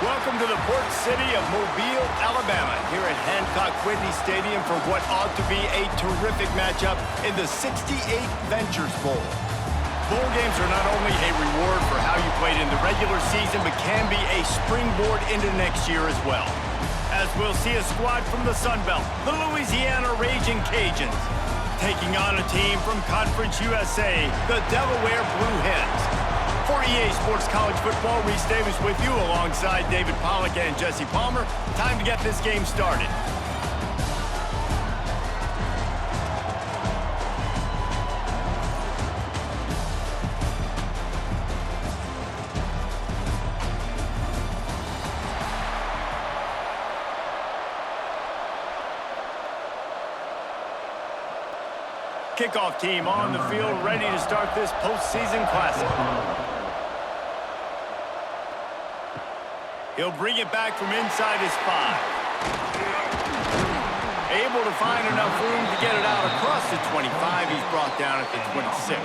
Welcome to the port city of Mobile, Alabama, here at Hancock-Whitney Stadium for what ought to be a terrific matchup in the 68th Ventures Bowl. Bowl games are not only a reward for how you played in the regular season, but can be a springboard into next year as well. As we'll see a squad from the Sun Belt, the Louisiana Raging Cajuns, taking on a team from Conference USA, the Delaware Blue Hens. For EA Sports College Football, Reese Davis with you alongside David Pollack and Jesse Palmer. Time to get this game started. Kickoff team on the field, ready to start this postseason classic. He'll bring it back from inside his 5. Able to find enough room to get it out across the 25. He's brought down at the 26.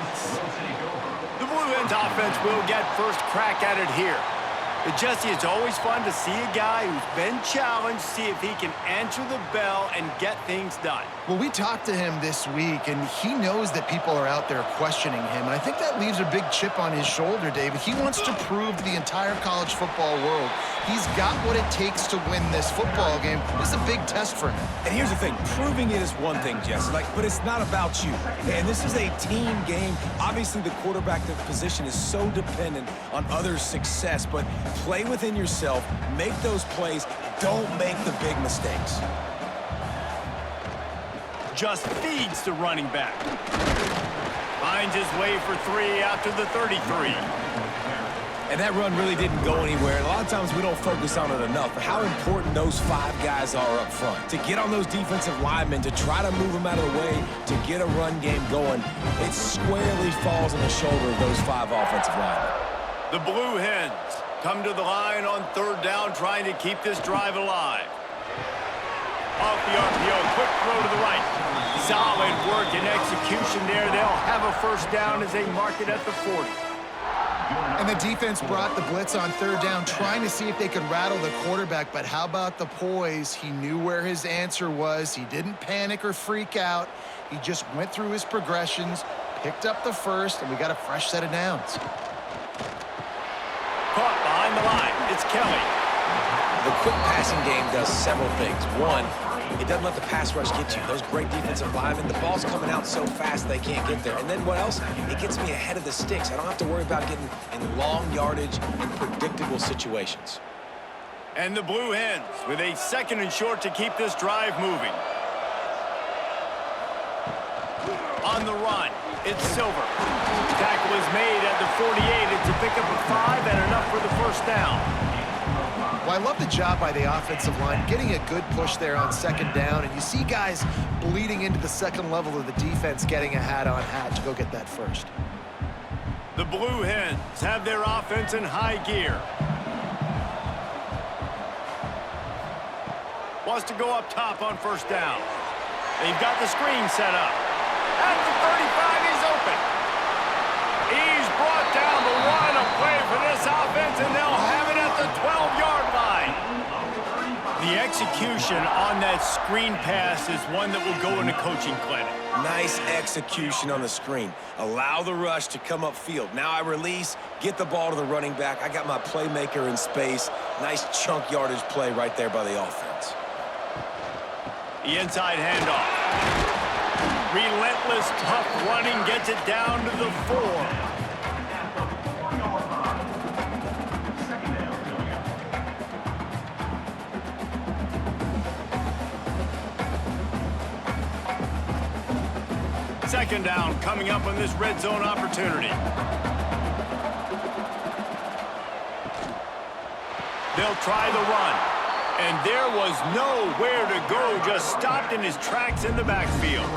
The Blue Hens offense will get first crack at it here. But Jesse, it's always fun to see a guy who's been challenged, see if he can answer the bell and get things done. Well, we talked to him this week, and he knows that people are out there questioning him. And I think that leaves a big chip on his shoulder, David. He wants to prove to the entire college football world he's got what it takes to win this football game. This is a big test for him. And here's the thing. Proving it is one thing, Jesse, but it's not about you. And this is a team game. Obviously, the quarterback position is so dependent on others' success, but play within yourself, make those plays, don't make the big mistakes. Just feeds the running back. Finds his way for 3 out to the 33. And that run really didn't go anywhere. And a lot of times we don't focus on it enough, but how important those 5 guys are up front. To get on those defensive linemen, to try to move them out of the way, to get a run game going, it squarely falls on the shoulder of those 5 offensive linemen. The Blue Hens come to the line on 3rd down, trying to keep this drive alive. Off the RPO, quick throw to the right. Solid work and execution there. They'll have a first down as they mark it at the 40. And the defense brought the blitz on 3rd down, trying to see if they could rattle the quarterback. But how about the poise? He knew where his answer was. He didn't panic or freak out. He just went through his progressions, picked up the first, and we got a fresh set of downs. Caught behind the line. It's Kelly. The quick passing game does several things. One, it doesn't let the pass rush get you. Those great defensive linemen, the ball's coming out so fast they can't get there. And then what else? It gets me ahead of the sticks. I don't have to worry about getting in long yardage and predictable situations. And the Blue Hens with a 2nd and short to keep this drive moving. On the run, it's Silver. Tackle is made at the 48. It's a pickup of 5 and enough for the first down. Well, I love the job by the offensive line, getting a good push there on 2nd down, and you see guys bleeding into the 2nd level of the defense, getting a hat-on-hat to go get that first. The Blue Hens have their offense in high gear. Wants to go up top on 1st down. They've got the screen set up. At the 35, he's open. He's brought down the 1, a play for this offense, and they'll have it at the 12-yard line. The execution on that screen pass is one that will go in a coaching clinic. Nice execution on the screen. Allow the rush to come upfield. Now I release, get the ball to the running back. I got my playmaker in space. Nice chunk yardage play right there by the offense. The inside handoff. Relentless, tough running gets it down to the 4. Second down coming up on this red zone opportunity. They'll try the run. And there was nowhere to go, just stopped in his tracks in the backfield.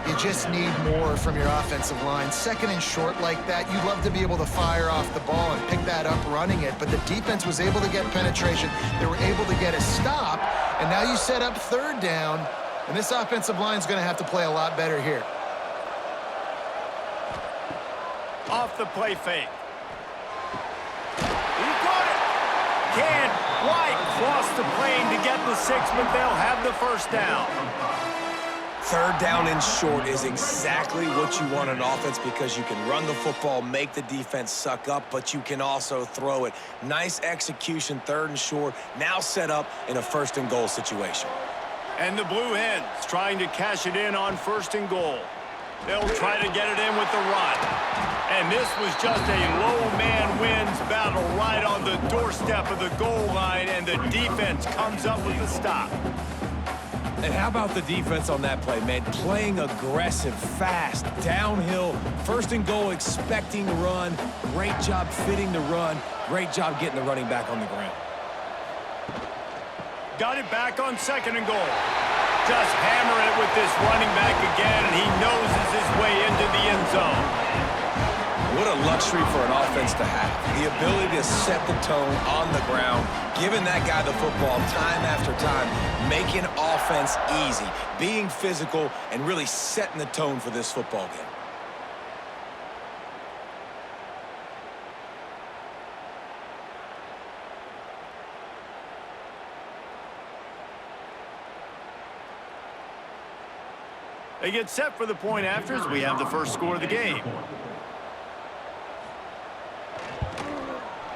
You just need more from your offensive line. 2nd and short like that, you'd love to be able to fire off the ball and pick that up running it, but the defense was able to get penetration. They were able to get a stop, and now you set up 3rd down, and this offensive line is going to have to play a lot better here. Off the play fake. He caught it. the plane to get the 6, but they'll have the first down. Third down and short is exactly what you want on offense because you can run the football, make the defense suck up, but you can also throw it. Nice execution, third and short, now set up in a first and goal situation. And the Blue Hens trying to cash it in on first and goal. They'll try to get it in with the run. And this was just a low man wins battle right on the doorstep of the goal line, and the defense comes up with the stop. And how about the defense on that play, man? Playing aggressive, fast, downhill, first and goal, expecting the run. Great job fitting the run. Great job getting the running back on the ground. Got it back on second and goal. Just hammer it with this running back again, and he noses his way into the end zone. What a luxury for an offense to have. The ability to set the tone on the ground, giving that guy the football time after time, making offense easy, being physical, and really setting the tone for this football game. They get set for the point after as we have the first score of the game.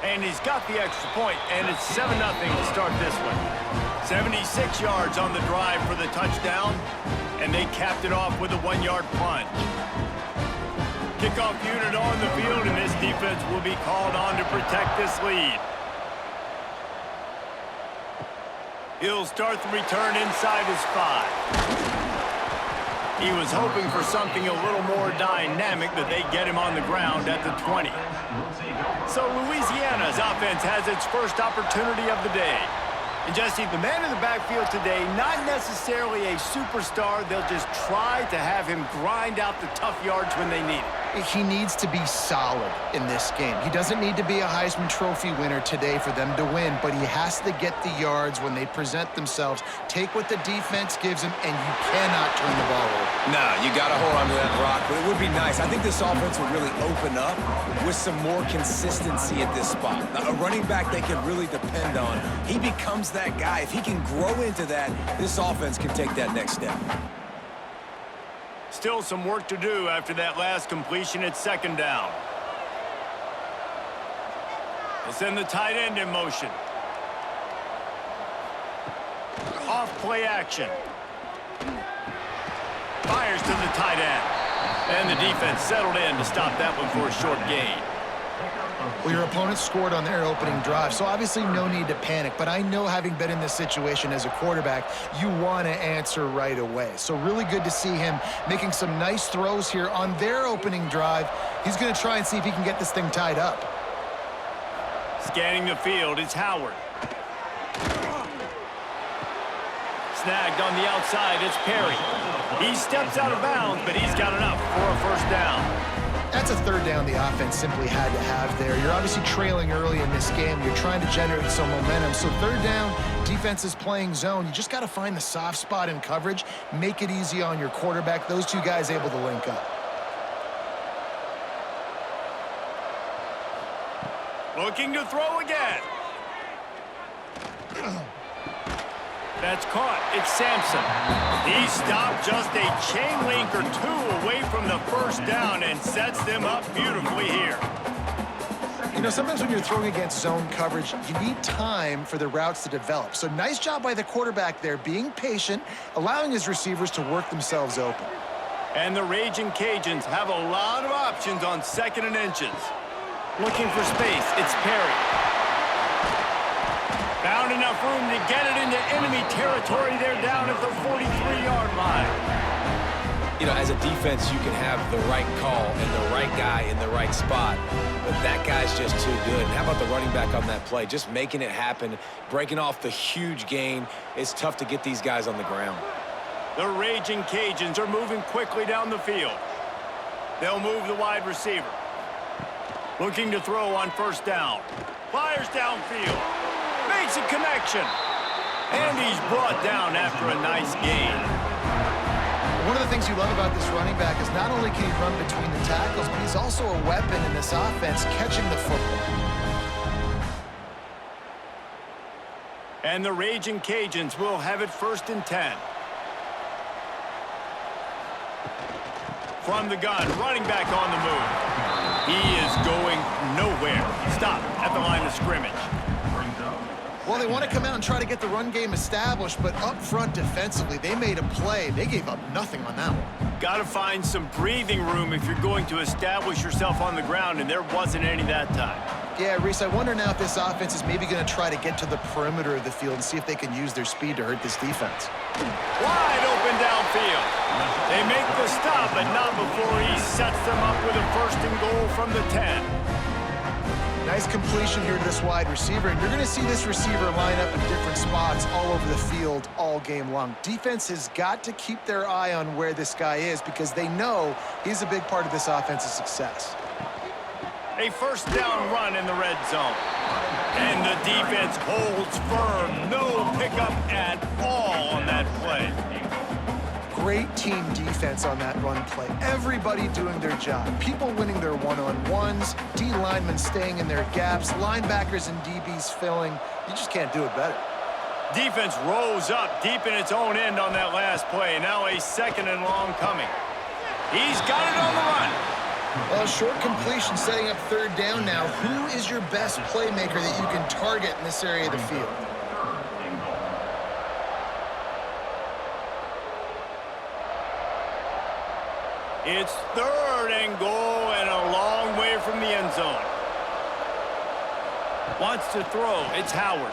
And he's got the extra point, and it's 7-0 to start this one. 76 yards on the drive for the touchdown, and they capped it off with a 1-yard plunge. Kickoff unit on the field, and this defense will be called on to protect this lead. He'll start the return inside his 5. He was hoping for something a little more dynamic, but they get him on the ground at the 20. So Louisiana's offense has its first opportunity of the day. And Jesse, the man in the backfield today, not necessarily a superstar. They'll just try to have him grind out the tough yards when they need it. He needs to be solid in this game. He doesn't need to be a Heisman Trophy winner today for them to win, but he has to get the yards when they present themselves. Take what the defense gives him, and you cannot turn the ball over. No, you got to hold on to that rock, but it would be nice. I think this offense would really open up with some more consistency at this spot. A running back they can really depend on. He becomes that guy. If he can grow into that, this offense can take that next step. Still some work to do after that last completion at second down. They send the tight end in motion. Off play action. Fires to the tight end. And the defense settled in to stop that one for a short gain. Well, your opponent scored on their opening drive, so obviously no need to panic. But I know, having been in this situation as a quarterback, you want to answer right away. So really good to see him making some nice throws here on their opening drive. He's going to try and see if he can get this thing tied up. Scanning the field, it's Howard. Snagged on the outside, it's Perry. He steps out of bounds, but he's got enough for a first down. That's a third down the offense simply had to have there. You're obviously trailing early in this game. You're trying to generate some momentum. So third down, defense is playing zone. You just got to find the soft spot in coverage, make it easy on your quarterback. Those two guys able to link up. Looking to throw again. That's caught. It's Sampson. He stopped just a chain link or two away from the first down and sets them up beautifully here. You know, sometimes when you're throwing against zone coverage, you need time for the routes to develop. So nice job by the quarterback there, being patient, allowing his receivers to work themselves open. And the Raging Cajuns have a lot of options on second and inches. Looking for space, it's Perry. Found enough room to get it into enemy territory. They're down at the 43-yard line. You know, as a defense, you can have the right call and the right guy in the right spot, but that guy's just too good. And how about the running back on that play? Just making it happen, breaking off the huge gain. It's tough to get these guys on the ground. The Raging Cajuns are moving quickly down the field. They'll move the wide receiver. Looking to throw on first down. Fires downfield. Makes a connection. And he's brought down after a nice gain. One of the things you love about this running back is not only can he run between the tackles, but he's also a weapon in this offense, catching the football. And the Raging Cajuns will have it 1st and 10. From the gun, running back on the move. He is going nowhere. Stop at the line of scrimmage. Well, they want to come out and try to get the run game established, but up front defensively, they made a play. They gave up nothing on that one. Got to find some breathing room if you're going to establish yourself on the ground, and there wasn't any that time. Yeah, Reese, I wonder now if this offense is maybe going to try to get to the perimeter of the field and see if they can use their speed to hurt this defense. Wide open downfield. They make the stop, but not before he sets them up with a 1st and goal from the 10. Nice completion here to this wide receiver, and you're going to see this receiver line up in different spots all over the field all game long. Defense has got to keep their eye on where this guy is because they know he's a big part of this offense's success. A 1st down run in the red zone. And the defense holds firm. No pickup at all on that play. Great team defense on that run play. Everybody doing their job. People winning their one-on-ones, D linemen staying in their gaps, linebackers and DBs filling. You just can't do it better. Defense rose up deep in its own end on that last play. Now a 2nd and long coming. He's got it on the run. Well, short completion setting up 3rd down now. Who is your best playmaker that you can target in this area of the field? It's 3rd and goal and a long way from the end zone. Wants to throw. It's Howard.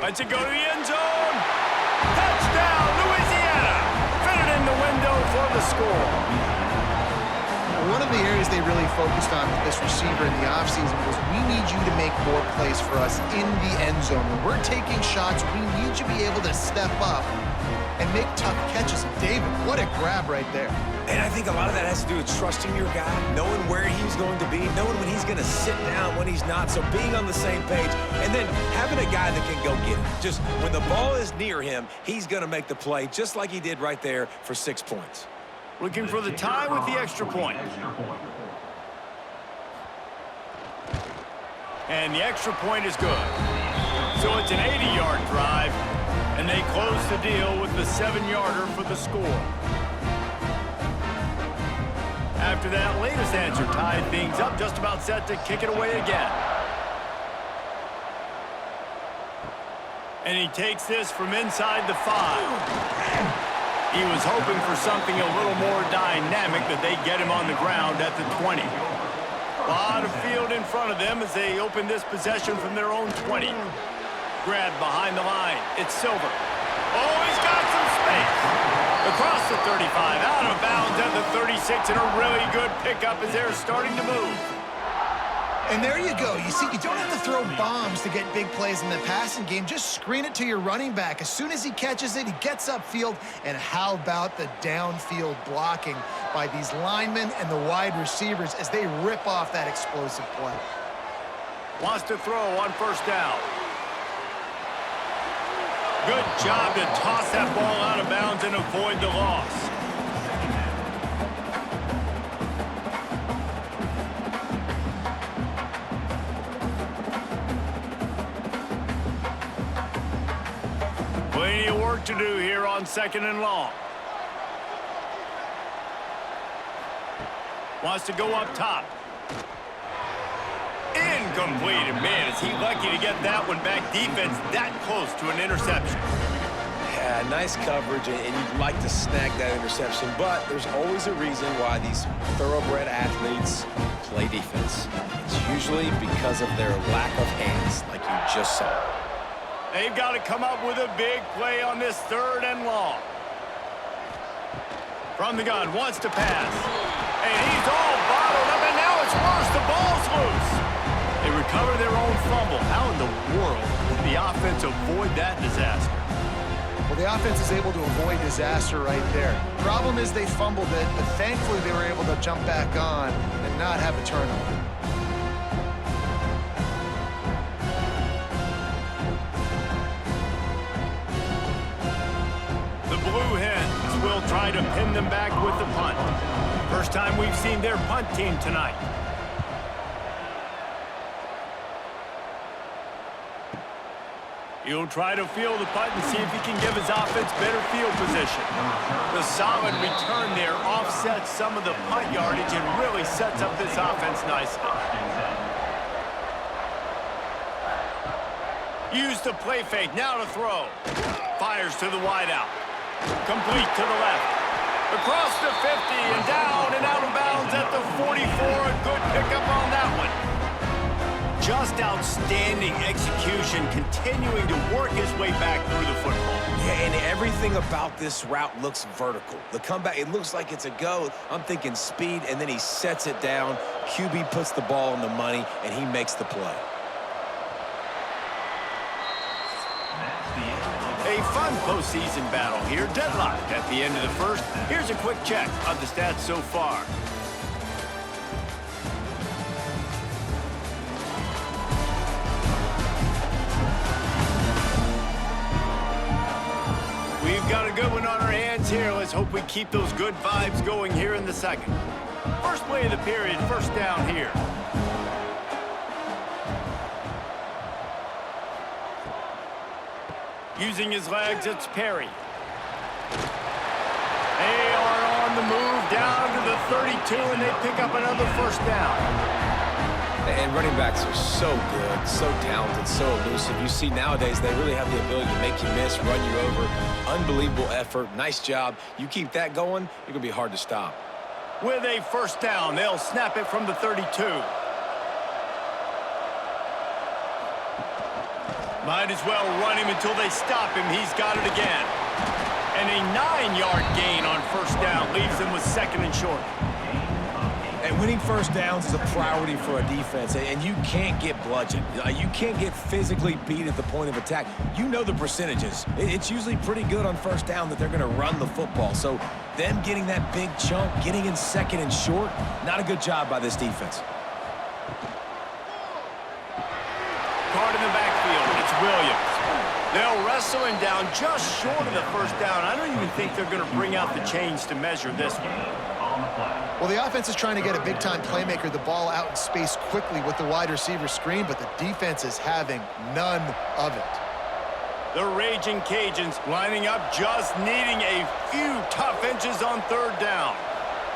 Lets it go to the end zone. Touchdown, Louisiana. Fit it in the window for the score. One of the areas they really focused on with this receiver in the offseason was we need you to make more plays for us in the end zone. When we're taking shots, we need you to be able to step up and make tough catches. And David, what a grab right there. And I think a lot of that has to do with trusting your guy, knowing where he's going to be, knowing when he's going to sit down, when he's not, so being on the same page, and then having a guy that can go get it. Just when the ball is near him, he's going to make the play, just like he did right there for 6 points. Looking for the tie with the extra point. And the extra point is good. So it's an 80-yard drive, and they close the deal with the 7-yarder for the score. After that latest answer tied things up, just about set to kick it away again. And he takes this from inside the 5. He was hoping for something a little more dynamic, but they get him on the ground at the 20. A lot of field in front of them as they open this possession from their own 20. Grabbed behind the line. It's Silver. Oh, he's got some space. Across the 35, out of bounds at the 36, and a really good pickup as they're starting to move. And there you go. You see, you don't have to throw bombs to get big plays in the passing game. Just screen it to your running back. As soon as he catches it, he gets upfield. And how about the downfield blocking by these linemen and the wide receivers as they rip off that explosive play? Wants to throw on 1st down. Good job to toss that ball out of bounds and avoid the loss. Plenty of work to do here on 2nd and long. Wants to go up top. Incomplete. And man, is he lucky to get that one back. Defense that close to an interception. Yeah, nice coverage, and you'd like to snag that interception, but there's always a reason why these thoroughbred athletes play defense. It's usually because of their lack of hands, like you just saw. They've got to come up with a big play on this 3rd and long. From the gun, wants to pass. And he's all bottled up, and now it's worse. The ball's loose. They recover their own fumble. How in the world did the offense avoid that disaster? Well, the offense is able to avoid disaster right there. Problem is they fumbled it, but thankfully they were able to jump back on and not have a turnover. The Blue Hens will try to pin them back with the punt. First time we've seen their punt team tonight. He'll try to field the punt and see if he can give his offense better field position. The solid return there offsets some of the punt yardage and really sets up this offense nicely. Use the play fake, now to throw. Fires to the wideout. Complete to the left. Across the 50 and down and out of bounds at the 44. A good pickup on that one. Just outstanding execution, continuing to work his way back through the football. Yeah, and everything about this route looks vertical. The comeback, it looks like it's a go. I'm thinking speed, and then he sets it down. QB puts the ball on the money, and he makes the play. A fun postseason battle here. Deadlock at the end of the first. Here's a quick check of the stats so far. We've got a good one on our hands here. Let's hope we keep those good vibes going here in the second. First play of the period, first down here. Using his legs, it's Perry. They are on the move down to the 32, and they pick up another first down. And running backs are so good, so talented, so elusive. You see nowadays they really have the ability to make you miss, run you over. Unbelievable effort. Nice job. You keep that going, you're going to be hard to stop. With a first down, they'll snap it from the 32. Might as well run him until they stop him. He's got it again. And a 9-yard gain on first down leaves them with second and short. And winning first downs is a priority for a defense, and you can't get bludgeoned. You can't get physically beat at the point of attack. You know the percentages. It's usually pretty good on first down that they're going to run the football. So them getting that big chunk, getting in second and short, not a good job by this defense. Card in the backfield, it's Williams. They'll wrestle him down just short of the first down. I don't even think they're going to bring out the chains to measure this one. Well, the offense is trying to get a big-time playmaker the ball out in space quickly with the wide receiver screen, but the defense is having none of it. The Raging Cajuns lining up, just needing a few tough inches on third down.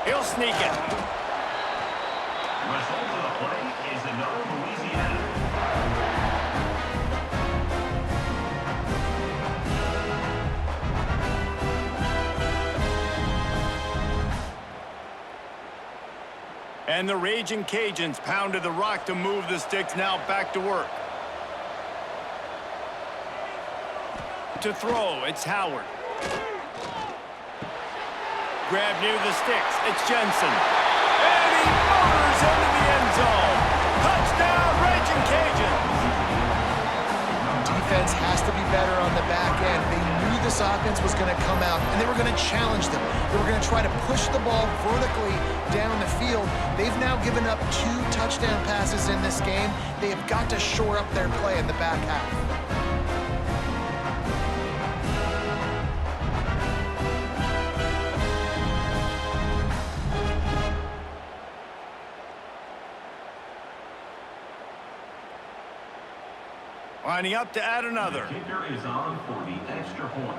He'll sneak it. Result of the play is another Louisiana. And the Raging Cajuns pounded the rock to move the Stix, now back to work. To throw, it's Howard. Grab near the Stix, it's Jensen. And he motors into the end zone. Touchdown, Raging Cajuns! Defense has to be better on the back end. They knew this offense was going to come out, and they were going to challenge them. They were going to try to push the ball vertically down the field. They've now given up 2 touchdown passes in this game. They have got to shore up their play in the back half. Lining up to add another. The kicker is on for the extra point.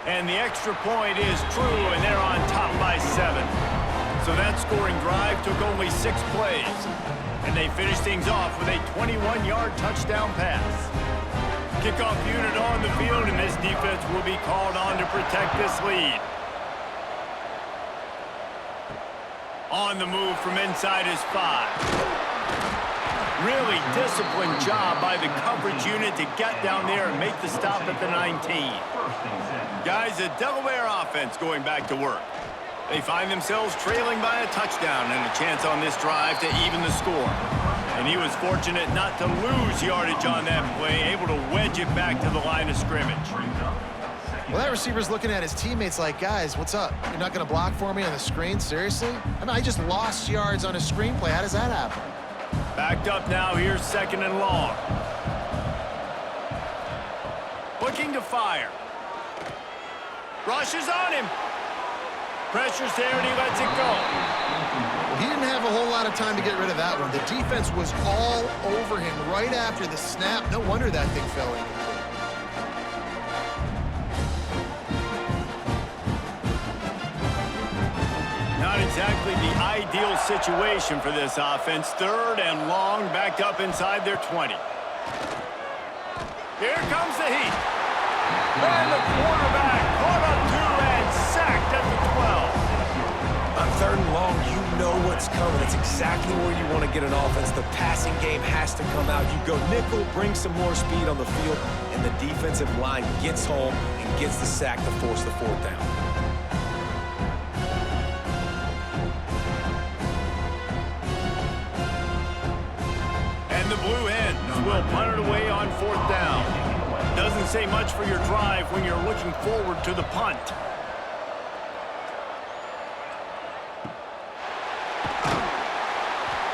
And the extra point is true, and they're on top by 7. So that scoring drive took only 6 plays. And they finished things off with a 21-yard touchdown pass. Kickoff unit on the field, and this defense will be called on to protect this lead. On the move from inside is 5. Really disciplined job by the coverage unit to get down there and make the stop at the 19. Guys, the Delaware offense going back to work. They find themselves trailing by a touchdown and a chance on this drive to even the score. And he was fortunate not to lose yardage on that play, able to wedge it back to the line of scrimmage. Well, that receiver's looking at his teammates like, guys, what's up? You're not going to block for me on the screen? Seriously? I mean, I just lost yards on a screenplay. How does that happen? Backed up now, here's second and long. Looking to fire. Rushes on him. Pressure's there and he lets it go. He didn't have a whole lot of time to get rid of that one. The defense was all over him right after the snap. No wonder that thing fell in. Not exactly the ideal situation for this offense. 3rd and long, backed up inside their 20. Here comes the heat. And the quarterback caught up to and sacked at the 12. On 3rd and long, you know what's coming. It's exactly where you want to get an offense. The passing game has to come out. You go nickel, bring some more speed on the field, and the defensive line gets home and gets the sack to force the 4th down. And the Blue Hens will punt it away on 4th down. Doesn't say much for your drive when you're looking forward to the punt.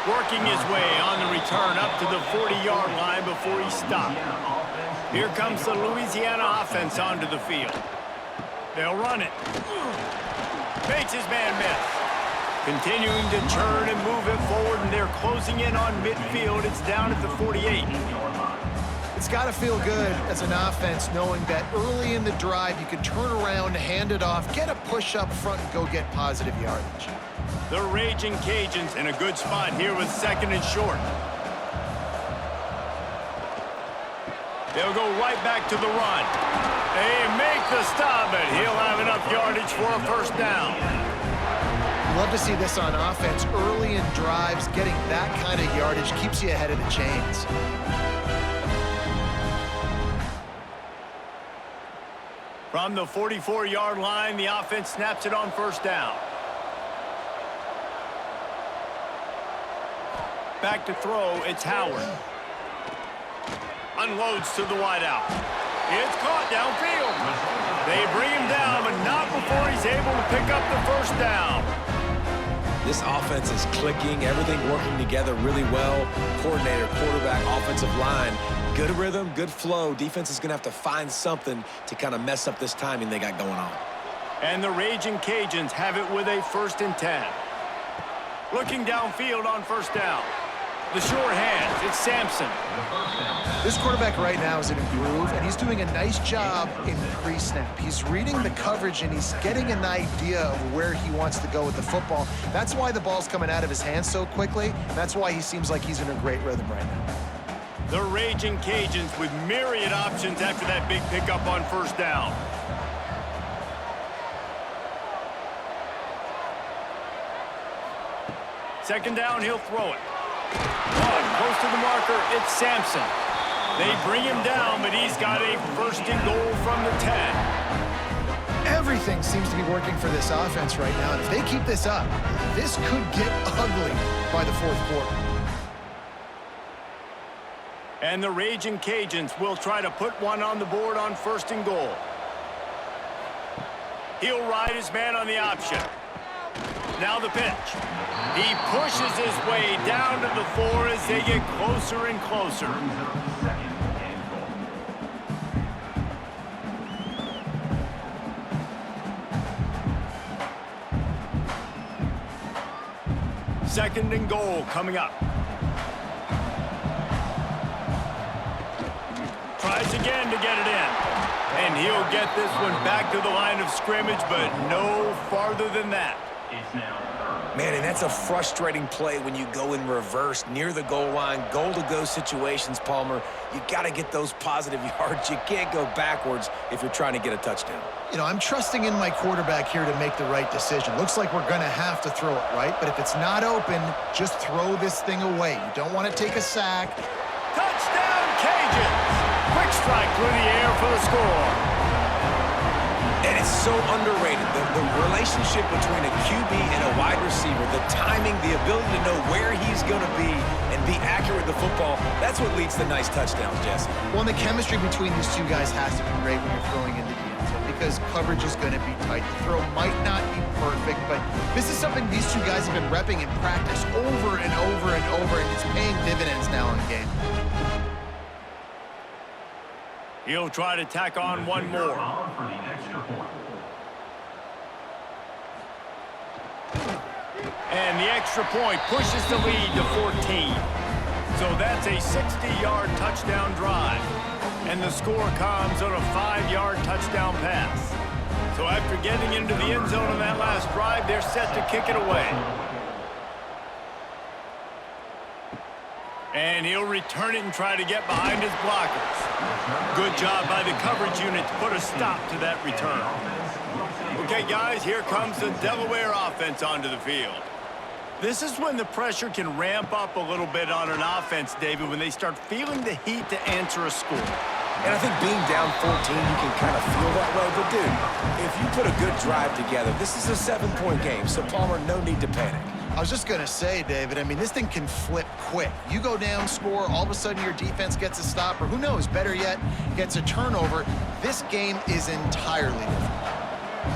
Working his way on the return up to the 40-yard line before he stopped. Here comes the Louisiana offense onto the field. They'll run it. Makes his man miss. Continuing to turn and move it forward, and they're closing in on midfield. It's down at the 48. It's got to feel good as an offense knowing that early in the drive you can turn around, hand it off, get a push up front, and go get positive yardage. The Raging Cajuns in a good spot here with 2nd and short. They'll go right back to the run. They make the stop, but he'll have enough yardage for a 1st down. Love to see this on offense. Early in drives, getting that kind of yardage keeps you ahead of the chains. From the 44-yard line, the offense snaps it on 1st down. Back to throw, it's Howard. Unloads to the wideout. It's caught downfield. They bring him down, but not before he's able to pick up the 1st down. This offense is clicking, everything working together really well. Coordinator, quarterback, offensive line, good rhythm, good flow. Defense is going to have to find something to kind of mess up this timing they got going on. And the Raging Cajuns have it with a 1st and 10. Looking downfield on 1st down. The short hands, it's Sampson. This quarterback right now is in a groove, and he's doing a nice job in pre-snap. He's reading the coverage, and he's getting an idea of where he wants to go with the football. That's why the ball's coming out of his hands so quickly. That's why he seems like he's in a great rhythm right now. The Raging Cajuns with myriad options after that big pickup on 1st down. Second down, he'll throw it. Close to the marker, it's Sampson. They bring him down, but he's got a 1st and goal from the 10. Everything seems to be working for this offense right now, and if they keep this up, this could get ugly by the 4th quarter. And the Raging Cajuns will try to put one on the board on 1st and goal. He'll ride his man on the option. Now the pitch. He pushes his way down to the 4 as they get closer and closer. Second and goal coming up. Tries again to get it in. And he'll get this one back to the line of scrimmage, but no farther than that. It's now Man, and that's a frustrating play when you go in reverse near the goal line, goal-to-go situations, Palmer. You got to get those positive yards. You can't go backwards if you're trying to get a touchdown. You know, I'm trusting in my quarterback here to make the right decision. Looks like we're going to have to throw it, right? But if it's not open, just throw this thing away. You don't want to take a sack. Touchdown, Cajuns! Quick strike through the air for the score. And it's so underrated, the relationship between a QB and a wide receiver, the timing, the ability to know where he's going to be and be accurate with the football, that's what leads to nice touchdowns, Jesse. Well, and the chemistry between these two guys has to be great when you're throwing into the end zone because coverage is going to be tight. The throw might not be perfect, but this is something these two guys have been repping in practice over and over and over, and it's paying dividends now in game. He'll try to tack on one more. for the extra point. And the extra point pushes the lead to 14. So that's a 60-yard touchdown drive. And the score comes on a 5-yard touchdown pass. So after getting into the end zone on that last drive, they're set to kick it away. And he'll return it and try to get behind his blockers. Good job by the coverage unit to put a stop to that return. Okay, guys, here comes the Delaware offense onto the field. This is when the pressure can ramp up a little bit on an offense, David, when they start feeling the heat to answer a score. And I think being down 14, you can kind of feel that way. But, dude, if you put a good drive together, this is a 7-point game, so, Palmer, no need to panic. I was just going to say, David, I mean, this thing can flip quick. You go down, score, all of a sudden your defense gets a stop, or who knows, better yet, gets a turnover. This game is entirely different.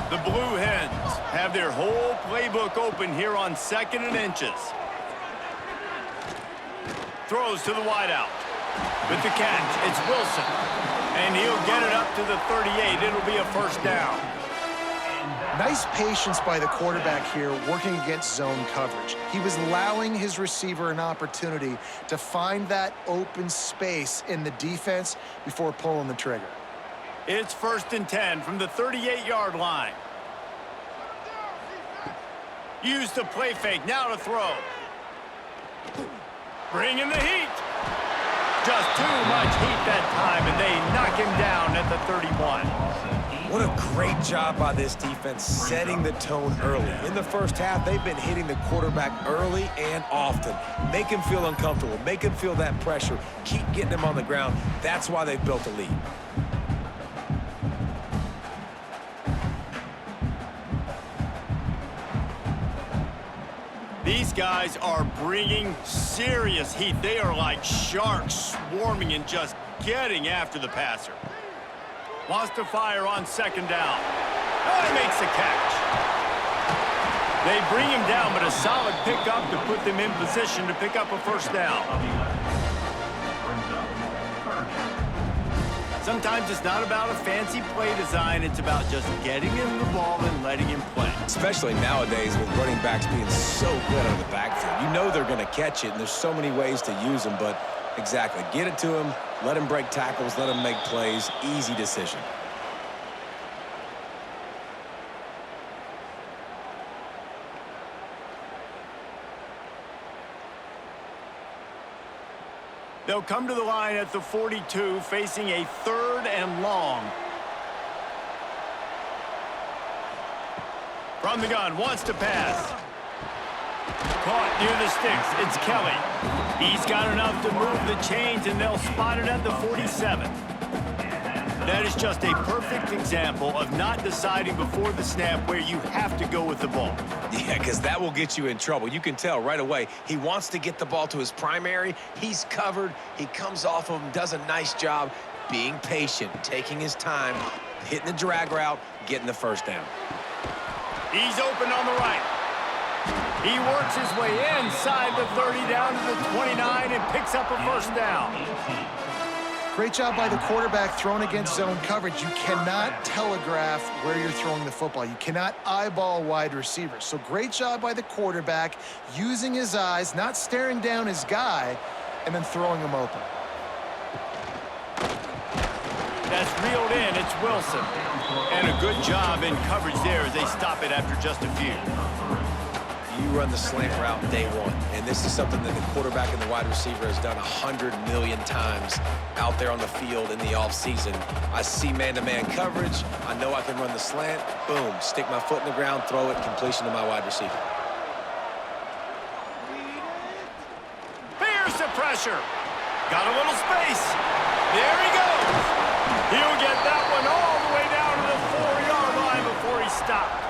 The Blue Hens have their whole playbook open here on 2nd and inches. Throws to the wideout. With the catch, it's Wilson. And he'll get it up to the 38. It'll be a first down. Nice patience by the quarterback here working against zone coverage. He was allowing his receiver an opportunity to find that open space in the defense before pulling the trigger. It's 1st and 10 from the 38-yard line. Use the play fake, now to throw. Bring in the heat. Just too much heat that time, and they knock him down at the 31. What a great job by this defense setting the tone early. In the first half, they've been hitting the quarterback early and often. Make him feel uncomfortable. Make him feel that pressure. Keep getting him on the ground. That's why they've built a lead. These guys are bringing serious heat. They are like sharks swarming and just getting after the passer. Wants to fire on 2nd down. Oh, he makes the catch. They bring him down, but a solid pickup to put them in position to pick up a first down. Sometimes it's not about a fancy play design. It's about just getting him the ball and letting him play. Especially nowadays with running backs being so good out of the backfield. You know they're going to catch it, and there's so many ways to use them, but exactly. Get it to him, let him break tackles, let him make plays. Easy decision. They'll come to the line at the 42, facing a 3rd and long. From the gun, wants to pass. Caught near the sticks, it's Kelly. He's got enough to move the chains, and they'll spot it at the 47. That is just a perfect example of not deciding before the snap where you have to go with the ball. Yeah, because that will get you in trouble. You can tell right away he wants to get the ball to his primary. He's covered. He comes off of him, does a nice job being patient, taking his time, hitting the drag route, getting the first down. He's open on the right. He works his way inside the 30 down to the 29 and picks up a first down. Great job by the quarterback throwing against zone coverage. You cannot telegraph where you're throwing the football. You cannot eyeball wide receivers. So great job by the quarterback using his eyes, not staring down his guy, and then throwing him open. That's reeled in. It's Wilson. And a good job in coverage there as they stop it after just a few. You run the slant route day one, and this is something that the quarterback and the wide receiver has done 100 million times out there on the field in the offseason. I see man-to-man coverage. I know I can run the slant. Boom, stick my foot in the ground, throw it, completion to my wide receiver. Here's the pressure. Got a little space. There he goes. He'll get that one all the way down to the 4-yard line before he stopped.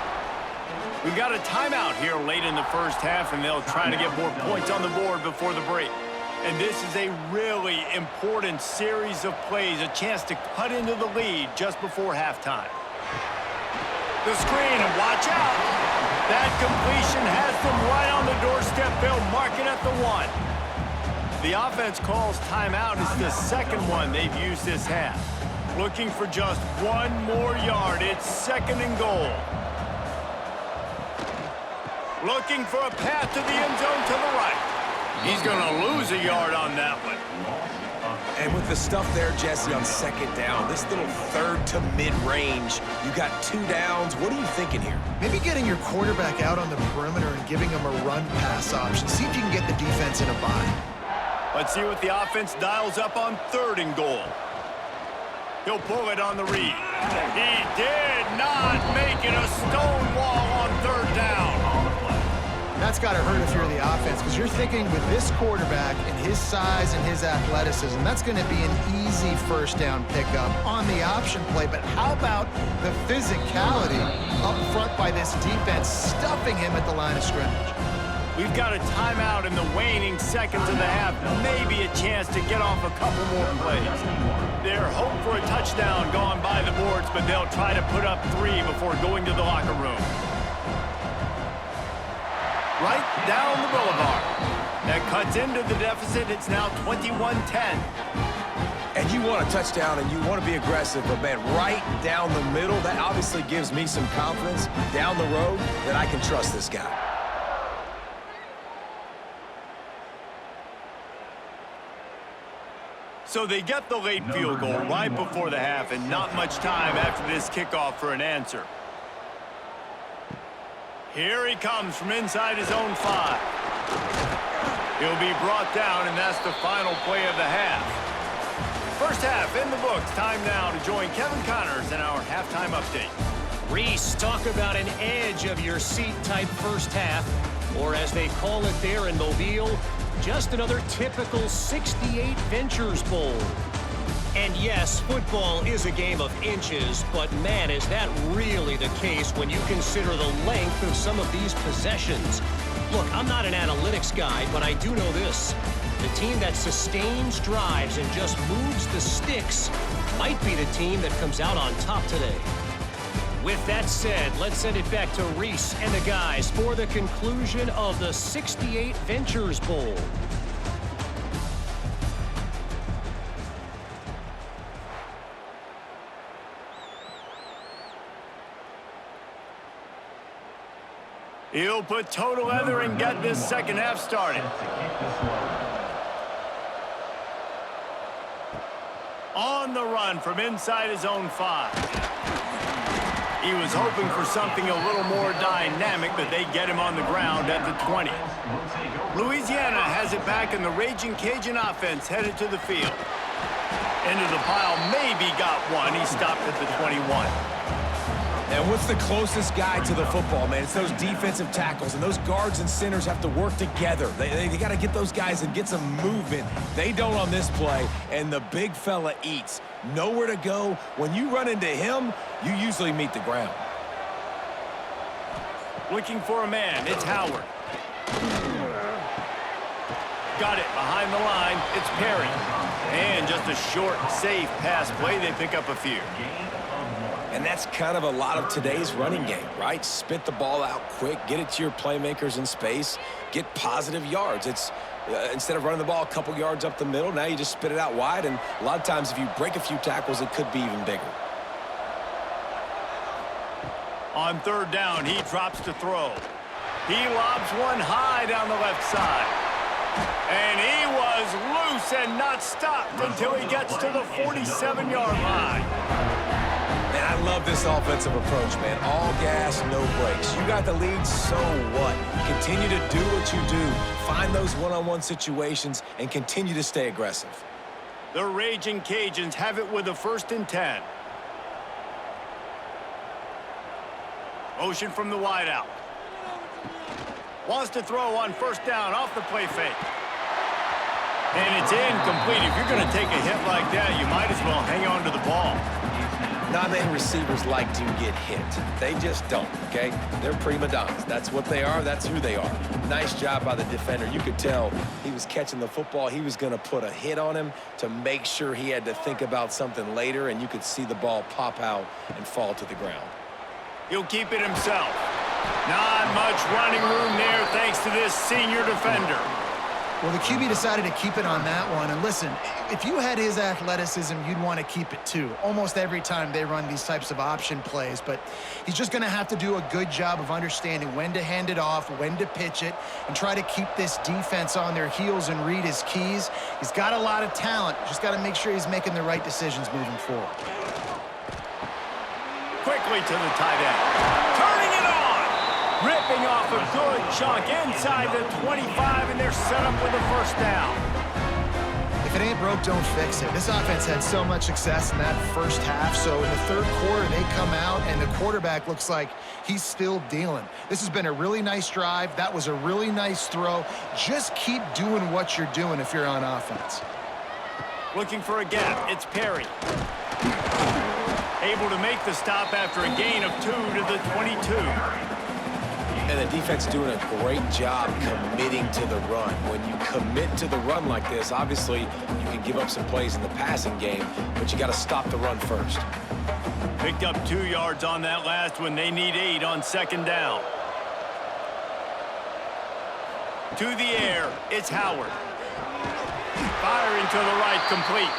We've got a timeout here late in the first half, and they'll try to get more points on the board before the break. And this is a really important series of plays, a chance to cut into the lead just before halftime. The screen, and watch out. That completion has them right on the doorstep. They'll mark it at the 1. The offense calls timeout. It's the second one they've used this half. Looking for just one more yard. It's 2nd and goal. Looking for a path to the end zone to the right. He's going to lose a yard on that one. And with the stuff there, Jesse, on second down, this little third to mid-range, you got 2 downs. What are you thinking here? Maybe getting your quarterback out on the perimeter and giving him a run-pass option. See if you can get the defense in a bind. Let's see what the offense dials up on 3rd and goal. He'll pull it on the read. He did not make it a stone wall on 3rd down. That's got to hurt if you're the offense, because you're thinking with this quarterback and his size and his athleticism, that's going to be an easy first down pickup on the option play. But how about the physicality up front by this defense, stuffing him at the line of scrimmage? We've got a timeout in the waning seconds of the half. Maybe a chance to get off a couple more plays. They're hoping for a touchdown gone by the boards, but they'll try to put up 3 before going to the locker room. Right down the boulevard. That cuts into the deficit. It's now 21-10. And you want a touchdown and you want to be aggressive, but man, right down the middle, that obviously gives me some confidence down the road that I can trust this guy. So they get the late field goal right before the half, and not much time after this kickoff for an answer. Here he comes from inside his own 5. He'll be brought down, and that's the final play of the half. First half in the books. Time now to join Kevin Connors in our halftime update. Reese, talk about an edge of your seat type first half, or as they call it there in Mobile, just another typical 68 Ventures Bowl. And yes, football is a game of inches, but man, is that really the case when you consider the length of some of these possessions. Look, I'm not an analytics guy, but I do know this. The team that sustains drives and just moves the sticks might be the team that comes out on top today. With that said, let's send it back to Reese and the guys for the conclusion of the 68 Ventures Bowl. He'll put toe to leather and get this second half started. On the run from inside his own 5. He was hoping for something a little more dynamic, but they get him on the ground at the 20. Louisiana has it back, and the Raging Cajun offense headed to the field. Into the pile, maybe got one. He stopped at the 21. And what's the closest guy to the football, man? It's those defensive tackles, and those guards and centers have to work together. They got to get those guys and get some movement. They don't on this play, and the big fella eats. Nowhere to go. When you run into him, you usually meet the ground. Looking for a man. It's Howard. Got it behind the line. It's Perry. And just a short, safe pass play. They pick up a few. And that's kind of a lot of today's running game, right? Spit the ball out quick, get it to your playmakers in space, get positive yards. It's instead of running the ball a couple yards up the middle, now you just spit it out wide, and a lot of times if you break a few tackles, it could be even bigger. On 3rd down, he drops to throw. He lobs one high down the left side. And he was loose and not stopped until he gets to the 47-yard line. Man, I love this offensive approach, man. All gas, no brakes. You got the lead, so what? Continue to do what you do. Find those one-on-one situations and continue to stay aggressive. The Raging Cajuns have it with a 1st and 10. Motion from the wideout. Wants to throw on 1st down off the play fake. And it's incomplete. If you're going to take a hit like that, you might as well hang on to the ball. Non-man receivers like to get hit. They just don't, okay? They're prima donnas. That's what they are. That's who they are. Nice job by the defender. You could tell he was catching the football. He was going to put a hit on him to make sure he had to think about something later, and you could see the ball pop out and fall to the ground. He'll keep it himself. Not much running room there thanks to this senior defender. Well, the QB decided to keep it on that one. And listen, if you had his athleticism, you'd want to keep it too. Almost every time they run these types of option plays. But he's just going to have to do a good job of understanding when to hand it off, when to pitch it, and try to keep this defense on their heels and read his keys. He's got a lot of talent. Just got to make sure he's making the right decisions moving forward. Quickly to the tight end. Turning it on. Ripping off a good chunk inside the 25, and they're set up with a first down. If it ain't broke, don't fix it. This offense had so much success in that first half, so in the third quarter, they come out, and the quarterback looks like he's still dealing. This has been a really nice drive. That was a really nice throw. Just keep doing what you're doing if you're on offense. Looking for a gap. It's Perry. Able to make the stop after a gain of 2 to the 22. And the defense doing a great job committing to the run. When you commit to the run like this, obviously you can give up some plays in the passing game, but you got to stop the run first. Picked up 2 yards on that last one. They need 8 on second down. To the air, it's Howard. Firing to the right, complete.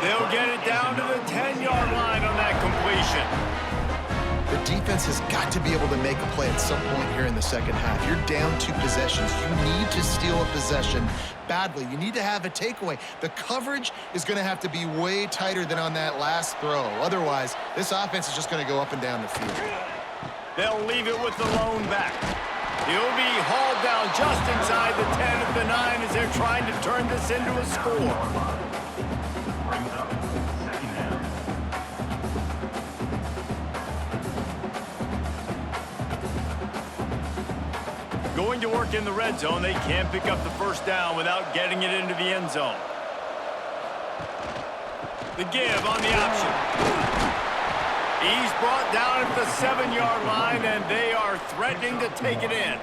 They'll get it down to the 10-yard line on that completion. The defense has got to be able to make a play at some point here in the second half. You're down 2 possessions. You need to steal a possession badly. You need to have a takeaway. The coverage is going to have to be way tighter than on that last throw. Otherwise, this offense is just going to go up and down the field. They'll leave it with the lone back. He'll be hauled down just inside the 10 at the 9 as they're trying to turn this into a score. Going to work in the red zone, they can't pick up the first down without getting it into the end zone. The give on the option. He's brought down at the 7-yard line, and they are threatening to take it in.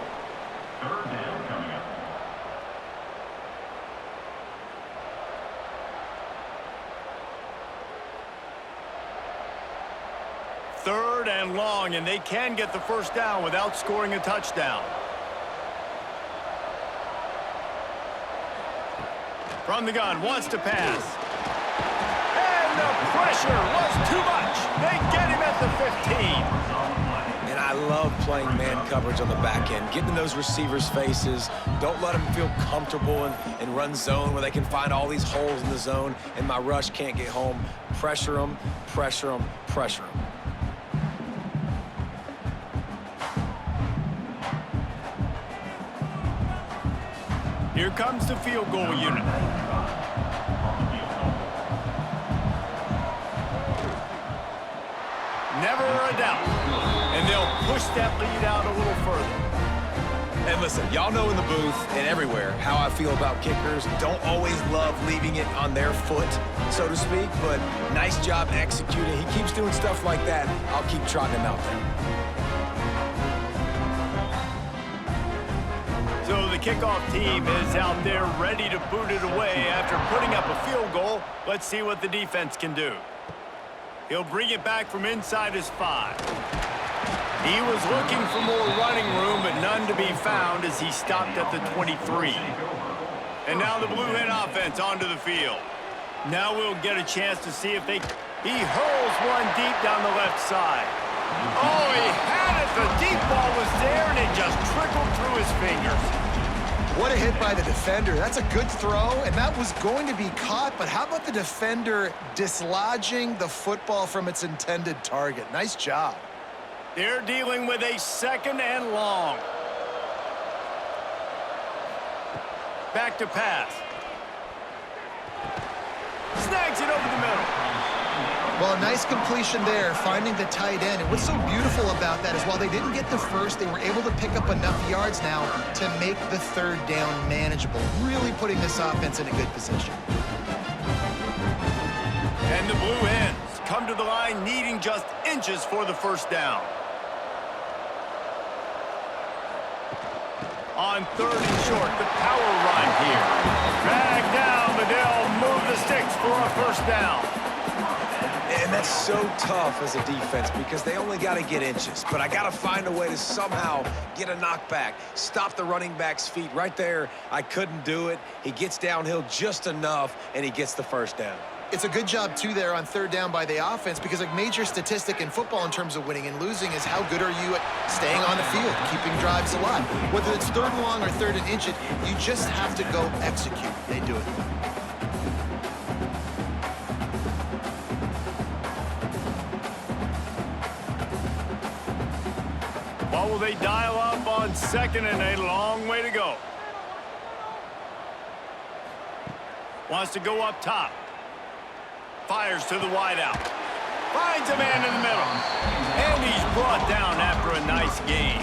Third down coming up. Third and long, and they can get the first down without scoring a touchdown. From the gun, wants to pass. And the pressure was too much. They get him at the 15. And I love playing man coverage on the back end, getting in those receivers' faces. Don't let them feel comfortable and run zone where they can find all these holes in the zone and my rush can't get home. Pressure them, pressure them, pressure them. Here comes the field goal unit. Never a doubt. And they'll push that lead out a little further. And listen, y'all know in the booth and everywhere how I feel about kickers. Don't always love leaving it on their foot, so to speak, but nice job executing. He keeps doing stuff like that. I'll keep trotting him out there. So the kickoff team is out there ready to boot it away after putting up a field goal. Let's see what the defense can do. He'll bring it back from inside his 5. He was looking for more running room, but none to be found as he stopped at the 23. And now the Blue Hen offense onto the field. Now we'll get a chance to see if they... He hurls one deep down the left side. Oh, he had it. The deep ball was there, and it just trickled through his fingers. What a hit by the defender. That's a good throw, and that was going to be caught, but how about the defender dislodging the football from its intended target? Nice job. They're dealing with a second and long. Back to pass. Snags it over the middle. Well, a nice completion there, finding the tight end. And what's so beautiful about that is while they didn't get the first, they were able to pick up enough yards now to make the third down manageable, really putting this offense in a good position. And the Blue Hens come to the line needing just inches for the first down. On third and short, the power run here. Drag down, but they'll move the sticks for a first down. And That's so tough as a defense because they only got to get inches. But I got to find a way to somehow get a knockback, stop the running back's feet. Right there, I couldn't do it. He gets downhill just enough, and he gets the first down. It's a good job, too, there on third down by the offense because a major statistic in football in terms of winning and losing is how good are you at staying on the field, keeping drives alive. Whether it's third and long or third and inch it, you just have to go execute. They do it. What will they dial up on second and a long way to go? Wants to go up top. Fires to the wideout. Finds a man in the middle. And he's brought down after a nice gain.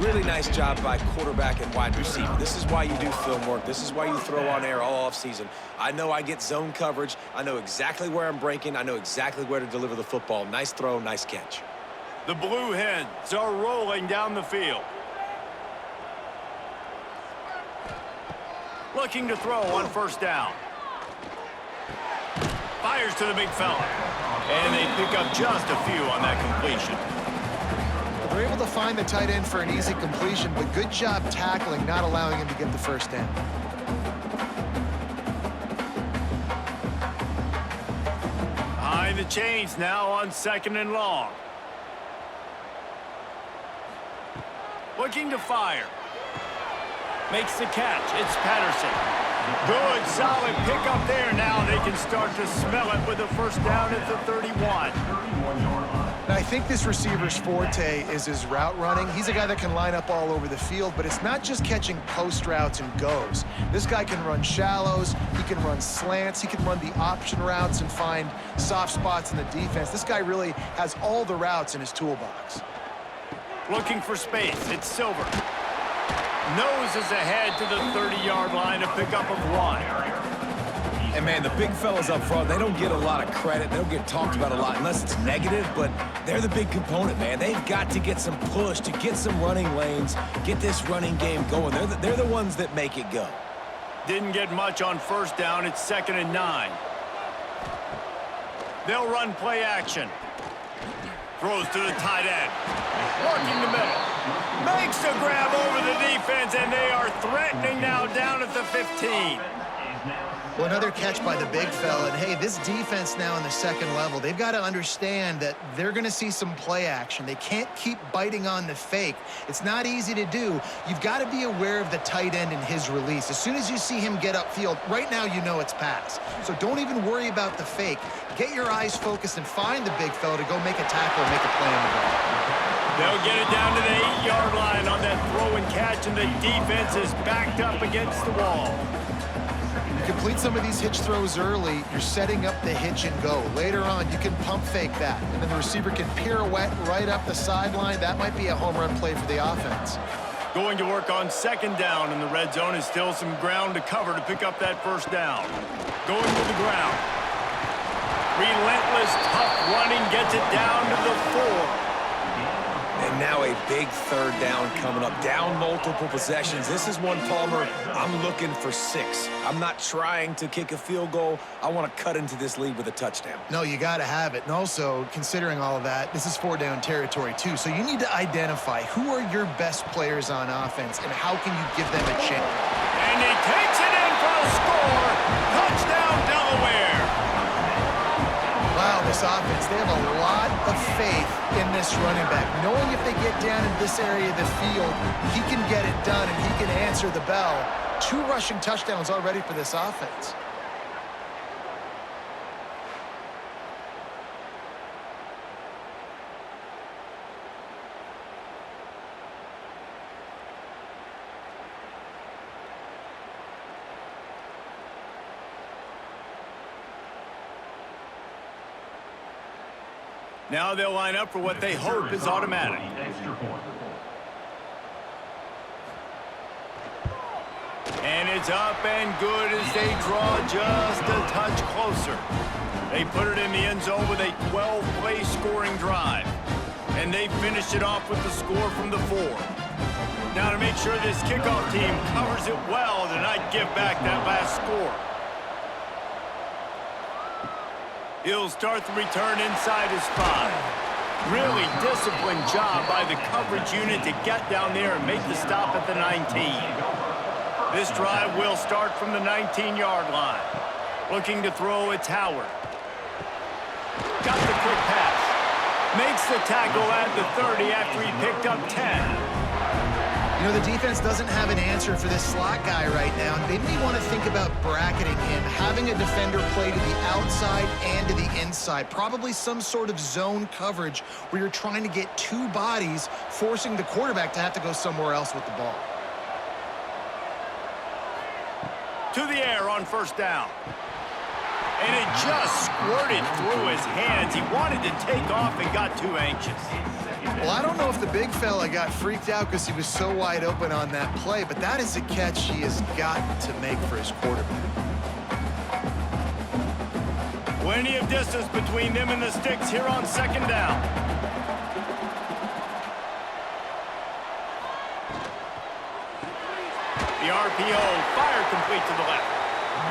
Really nice job by quarterback and wide receiver. This is why you do film work. This is why you throw on air all offseason. I know I get zone coverage. I know exactly where I'm breaking. I know exactly where to deliver the football. Nice throw, nice catch. The Blue Hens are rolling down the field. Looking to throw on first down. Fires to the big fella. And they pick up just a few on that completion. They're able to find the tight end for an easy completion, but good job tackling, not allowing him to get the first down. Behind the chains now on second and long. Looking to fire. Makes the catch. It's Patterson. Good, solid pickup there. Now they can start to smell it with a first down at the 31. And I think this receiver's forte is his route running. He's a guy that can line up all over the field, but it's not just catching post routes and goes. This guy can run shallows, he can run slants, he can run the option routes and find soft spots in the defense. This guy really has all the routes in his toolbox. Looking for space. It's Silver. Noses ahead to the 30-yard line, a pickup of 1. And, man, the big fellas up front, they don't get a lot of credit. They don't get talked about a lot unless it's negative, but they're the big component, man. They've got to get some push, to get some running lanes, get this running game going. They're the ones that make it go. Didn't get much on first down. It's second and 9. They'll run play action. Throws to the tight end. Working the middle. Makes the grab over the defense, and they are threatening now down at the 15. Well, another catch by the big fella. And, hey, this defense now in the second level, they've got to understand that they're going to see some play action. They can't keep biting on the fake. It's not easy to do. You've got to be aware of the tight end and his release. As soon as you see him get upfield, right now you know it's pass. So don't even worry about the fake. Get your eyes focused and find the big fella to go make a tackle or make a play on the ball. They'll get it down to the 8-yard line on that throw and catch, and the defense is backed up against the wall. You complete some of these hitch throws early, you're setting up the hitch and go. Later on, you can pump fake that, and then the receiver can pirouette right up the sideline. That might be a home run play for the offense. Going to work on second down, and the red zone is still some ground to cover to pick up that first down. Going to the ground. Relentless, tough running gets it down to the 4. And now a big third down coming up. Down multiple possessions. This is one, Palmer, I'm looking for 6. I'm not trying to kick a field goal. I want to cut into this lead with a touchdown. No, you got to have it. And also, considering all of that, this is 4-down territory, too. So you need to identify who are your best players on offense and how can you give them a chance. And he takes it in for a score. Touchdown, Delaware. Wow, this offense, they have a lot of faith in this running back. Knowing if they get down in this area of the field, he can get it done and he can answer the bell. 2 rushing touchdowns already for this offense. Now they'll line up for what they hope is automatic. And it's up and good as they draw just a touch closer. They put it in the end zone with a 12-play scoring drive. And they finished it off with the score from the 4. Now to make sure this kickoff team covers it well to not give back that last score. He'll start the return inside his 5. Really disciplined job by the coverage unit to get down there and make the stop at the 19. This drive will start from the 19-yard line. Looking to throw, it's Howard. Got the quick pass. Makes the tackle at the 30 after he picked up 10. You know, the defense doesn't have an answer for this slot guy right now. They may want to think about bracketing him, having a defender play to the outside and to the inside. Probably some sort of zone coverage where you're trying to get two bodies, forcing the quarterback to have to go somewhere else with the ball. To the air on first down. And it just squirted through his hands. He wanted to take off and got too anxious. Well, I don't know if the big fella got freaked out because he was so wide open on that play, but that is a catch he has got to make for his quarterback. Plenty of distance between them and the Stix here on second down. The RPO, fire complete to the left.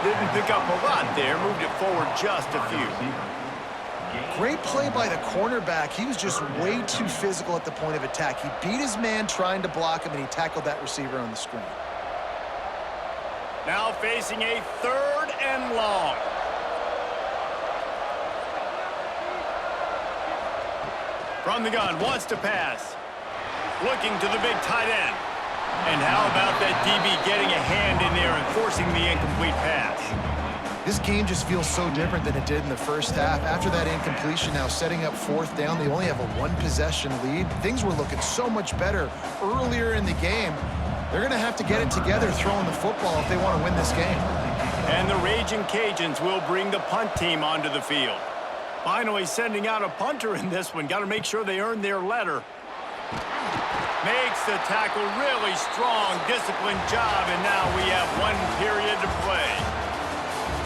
Didn't pick up a lot there, moved it forward just a few. Great play by the cornerback. He was just way too physical at the point of attack. He beat his man trying to block him, and he tackled that receiver on the screen. Now facing a 3rd and long. From the gun, wants to pass. Looking to the big tight end. And how about that DB getting a hand in there and forcing the incomplete pass? This game just feels so different than it did in the first half. After that incompletion, now setting up 4th down, they only have a 1-possession lead. Things were looking so much better earlier in the game. They're going to have to get it together throwing the football if they want to win this game. And the Raging Cajuns will bring the punt team onto the field. Finally sending out a punter in this one. Got to make sure they earn their letter. Makes the tackle really strong, disciplined job, and now we have 1 period to play.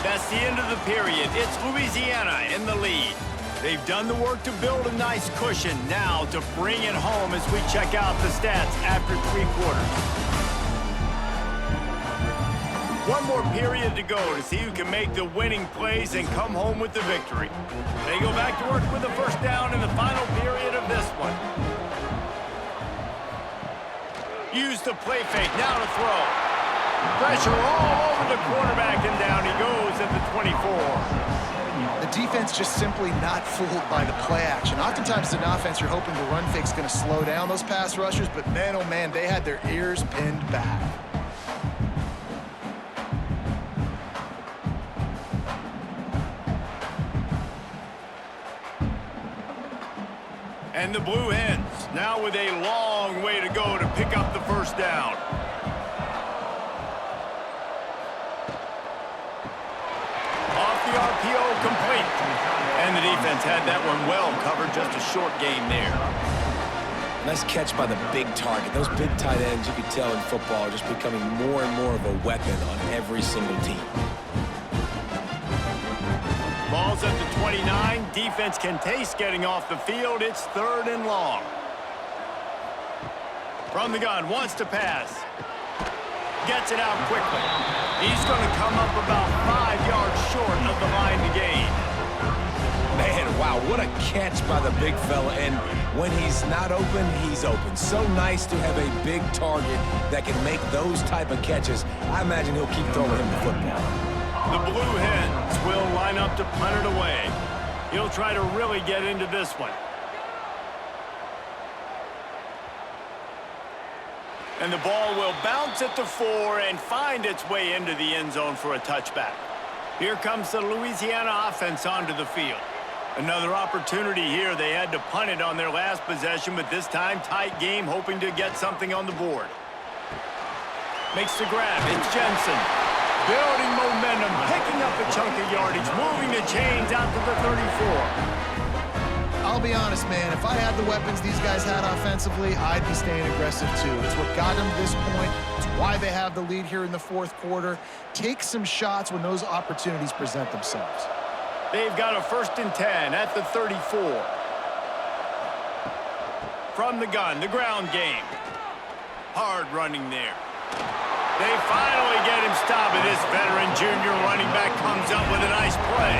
That's the end of the period. It's Louisiana in the lead. They've done the work to build a nice cushion. Now to bring it home as we check out the stats after 3 quarters. 1 more period to go to see who can make the winning plays and come home with the victory. They go back to work with the first down in the final period of this one. Use the play fake, now to throw. Pressure all over the quarterback, and down he goes at the 24. The defense just simply not fooled by the play action. Oftentimes in offense, you're hoping the run fake's going to slow down those pass rushers, but man, oh man, they had their ears pinned back. And the Blue Hens now with a long way to go to pick up the first down. Off the RPO, complete. And the defense had that one well covered, just a short gain there. Nice catch by the big target. Those big tight ends, you could tell in football, are just becoming more and more of a weapon on every single team. Ball's at the 29. Defense can taste getting off the field. It's 3rd and long. From the gun, wants to pass. Gets it out quickly. He's going to come up about 5 yards short of the line to gain. Man, wow, what a catch by the big fella. And when he's not open, he's open. So nice to have a big target that can make those type of catches. I imagine he'll keep throwing him the football. The Blue Hens will line up to punt it away. He'll try to really get into this one. And the ball will bounce at the 4 and find its way into the end zone for a touchback. Here comes the Louisiana offense onto the field. Another opportunity here. They had to punt it on their last possession, but this time tight game, hoping to get something on the board. Makes the grab. It's Jensen. Building momentum, picking up a chunk of yardage, moving the chains out to the 34. I'll be honest, man, if I had the weapons these guys had offensively, I'd be staying aggressive too. It's what got them to this point. It's why they have the lead here in the 4th quarter. Take some shots when those opportunities present themselves. They've got a 1st and 10 at the 34. From the gun, the ground game. Hard running there. They finally get him stopped, and this veteran junior running back comes up with a nice play.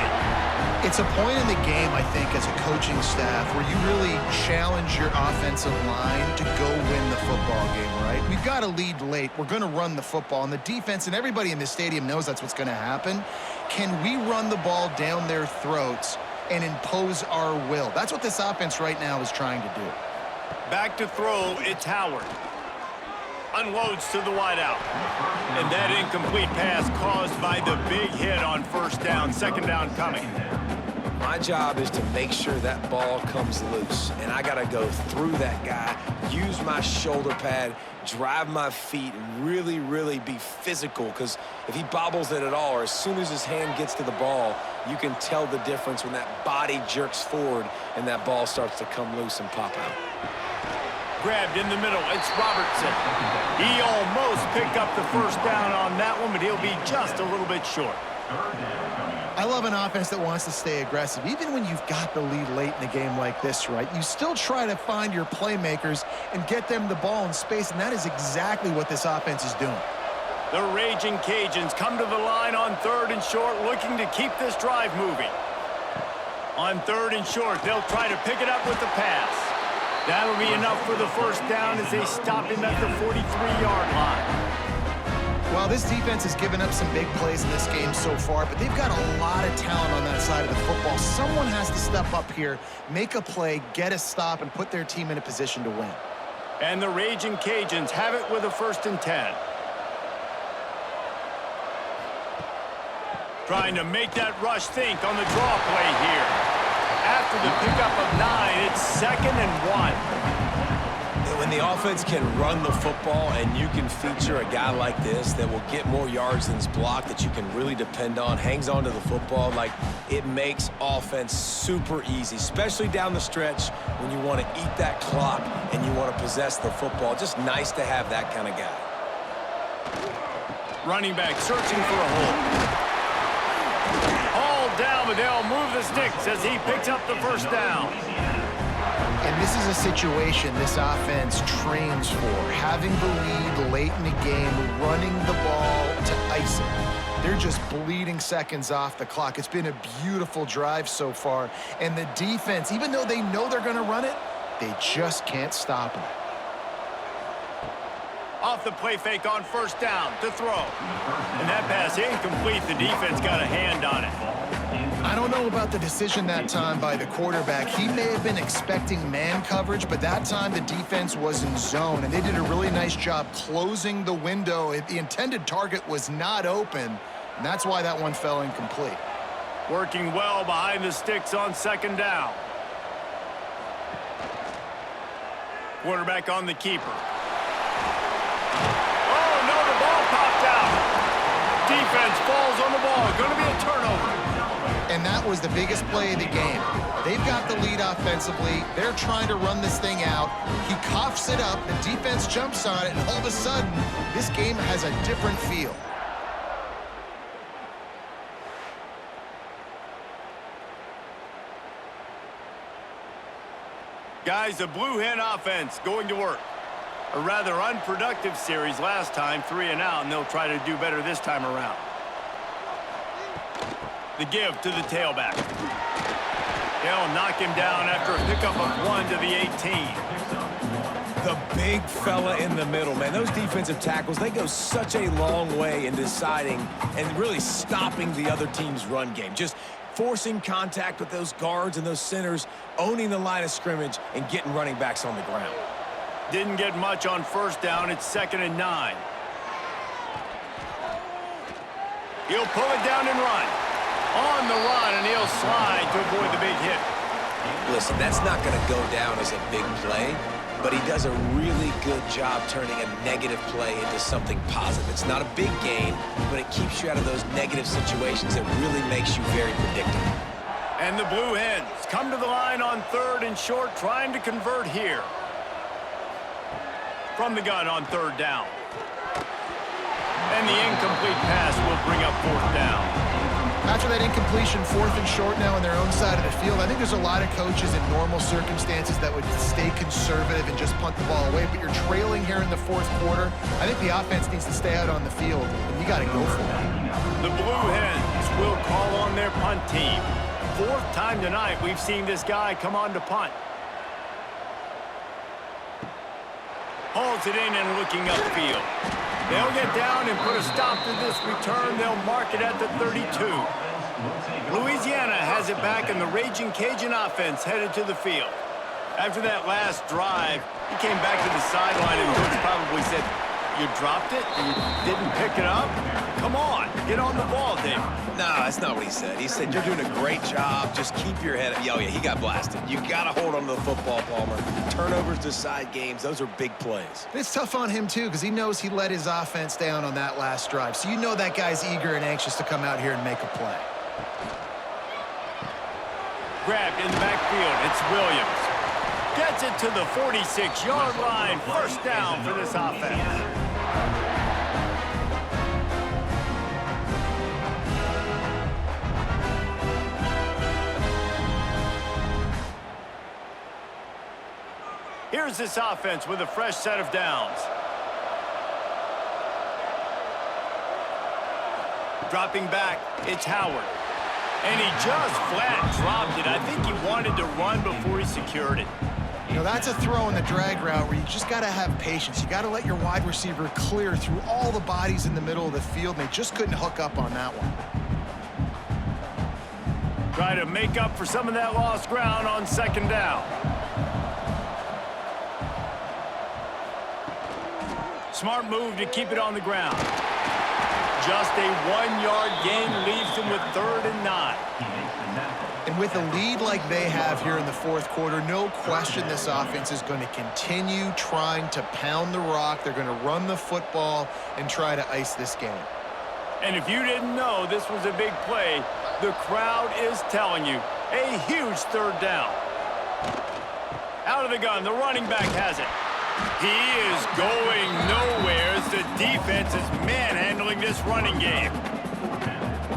It's a point in the game, I think, as a coaching staff where you really challenge your offensive line to go win the football game, right? We've got to lead late. We're going to run the football. And the defense and everybody in the stadium knows that's what's going to happen. Can we run the ball down their throats and impose our will? That's what this offense right now is trying to do. Back to throw, it's Howard. Unloads to the wideout. And that incomplete pass caused by the big hit on first down. Second down coming. My job is to make sure that ball comes loose, and I got to go through that guy, use my shoulder pad, drive my feet, and really, really be physical, because if he bobbles it at all, or as soon as his hand gets to the ball, you can tell the difference when that body jerks forward and that ball starts to come loose and pop out. Grabbed in the middle, it's Robertson. He almost picked up the first down on that one, but he'll be just a little bit short. I love an offense that wants to stay aggressive. Even when you've got the lead late in a game like this, right, you still try to find your playmakers and get them the ball in space, and that is exactly what this offense is doing. The Raging Cajuns come to the line on third and short, looking to keep this drive moving. On third and short, they'll try to pick it up with the pass. That'll be enough for the first down as they stop him at the 43-yard line. Well, this defense has given up some big plays in this game so far, but they've got a lot of talent on that side of the football. Someone has to step up here, make a play, get a stop, and put their team in a position to win. And the Raging Cajuns have it with a 1st and 10. Trying to make that rush think on the draw play here. After the pickup of 9, it's 2nd and 1. When the offense can run the football and you can feature a guy like this that will get more yards than his block, that you can really depend on, hangs on to the football, like, it makes offense super easy, especially down the stretch when you want to eat that clock and you want to possess the football. Just nice to have that kind of guy. Running back searching for a hole. All down, but they'll move the Stix as he picks up the first down. And this is a situation this offense trains for, having the lead late in the game, running the ball to ice it. They're just bleeding seconds off the clock. It's been a beautiful drive so far. And the defense, even though they know they're going to run it, they just can't stop them. Off the play fake on first down to throw. And that pass incomplete. The defense got a hand on it. I don't know about the decision that time by the quarterback. He may have been expecting man coverage, but that time the defense was in zone, and they did a really nice job closing the window. The intended target was not open, and that's why that one fell incomplete. Working well behind the Stix on 2nd down. Quarterback on the keeper. Oh, no, the ball popped out. Defense falls on the ball. Going to be a turnover. And that was the biggest play of the game. They've got the lead offensively. They're trying to run this thing out. He coughs it up. The defense jumps on it, and all of a sudden, this game has a different feel. Guys, the Blue Hen offense going to work. A rather unproductive series last time, 3 and out, and they'll try to do better this time around. The give to the tailback. They'll knock him down after a pickup of 1 to the 18. The big fella in the middle, man. Those defensive tackles, they go such a long way in deciding and really stopping the other team's run game. Just forcing contact with those guards and those centers, owning the line of scrimmage, and getting running backs on the ground. Didn't get much on first down. It's 2nd and 9. He'll pull it down and run. On the run, and he'll slide to avoid the big hit. Listen, that's not going to go down as a big play, but he does a really good job turning a negative play into something positive. It's not a big gain, but it keeps you out of those negative situations. It really makes you very predictable. And the Blue Hens come to the line on 3rd and short, trying to convert here. From the gun on 3rd down. And the incomplete pass will bring up 4th down. After that incompletion, 4th and short now on their own side of the field, I think there's a lot of coaches in normal circumstances that would stay conservative and just punt the ball away, but you're trailing here in the 4th quarter. I think the offense needs to stay out on the field, and you got to go for it. The Blue Hens will call on their punt team. 4th time tonight we've seen this guy come on to punt. Hauls it in and looking upfield. They'll get down and put a stop to this return. They'll mark it at the 32. Louisiana has it back, and the Raging Cajun offense headed to the field. After that last drive, he came back to the sideline and Coach probably said, "You dropped it? You didn't pick it up? Come on, get on the ball, Dave." No, that's not what he said. He said, "You're doing a great job. Just keep your head up." Oh, yeah, he got blasted. You got to hold on to the football, Palmer. Turnovers decide games. Those are big plays. It's tough on him, too, because he knows he let his offense down on that last drive. So you know that guy's eager and anxious to come out here and make a play. Grabbed in the backfield. It's Williams. Gets it to the 46-yard line. First down for this offense. Here's this offense with a fresh set of downs. Dropping back, it's Howard. And he just flat dropped it. I think he wanted to run before he secured it. You know, that's a throw in the drag route where you just got to have patience. You got to let your wide receiver clear through all the bodies in the middle of the field, and they just couldn't hook up on that one. Try to make up for some of that lost ground on 2nd down. Smart move to keep it on the ground. Just a 1-yard gain leaves them with 3rd and 9. And with a lead like they have here in the 4th quarter, no question this offense is going to continue trying to pound the rock. They're going to run the football and try to ice this game. And if you didn't know this was a big play, the crowd is telling you. A huge 3rd down. Out of the gun, the running back has it. He is going nowhere as the defense is manhandling this running game.